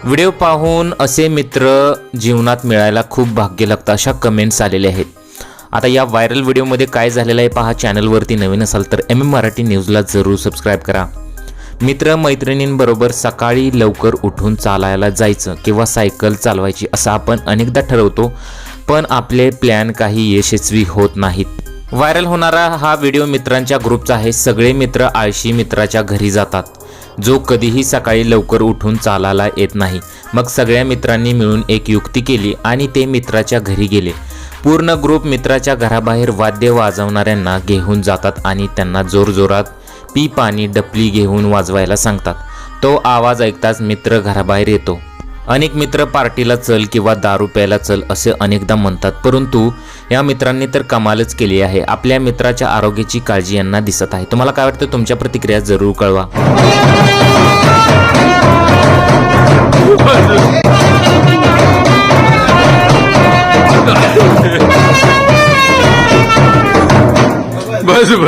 Video पाहून असे मित्र जीवनात मिळायला खूप भाग्य लागतं अशा कमेंट्स आलेल्या आहेत। आता या व्हायरल व्हिडिओमध्ये काय झालेलं आहे पहा। चॅनलवरती नवीन असाल तर मराठी न्यूजला जरूर सबस्क्राईब करा। मित्र मैत्रिणींबरोबर सकाळी लवकर उठून चालायला जायचं किंवा सायकल चालवायची असं आपण अनेकदा ठरवतो, पण आपले प्लॅन काही यशस्वी होत नाहीत। व्हायरल होणारा हा व्हिडिओ मित्रांच्या ग्रुपचा आहे। सगळे मित्र आळशी मित्राच्या घरी जातात, जो कधीही सकाळी लवकर उठून चालायला येत नाही। मग सगळ्या मित्रांनी मिळून एक युक्ती केली आणि ते मित्राच्या घरी गेले। पूर्ण ग्रुप मित्राच्या घराबाहेर वाद्य वाजवणाऱ्यांना घेऊन जातात आणि त्यांना जोरजोरात पीप आणि डपली घेऊन वाजवायला सांगतात। तो आवाज ऐकताच मित्र घराबाहेर येतो। अनेक मित्र पार्टीला चल किंवा दारू प्यायला चल असे अनेकदा म्हणतात, परंतु या मित्रांनी तर कमालच केली आहे। आपल्या मित्राच्या आरोग्याची काळजी यांना दिसत आहे। तुम्हाला काय वाटतं? तुमच्या प्रतिक्रिया जरूर कळवा। बस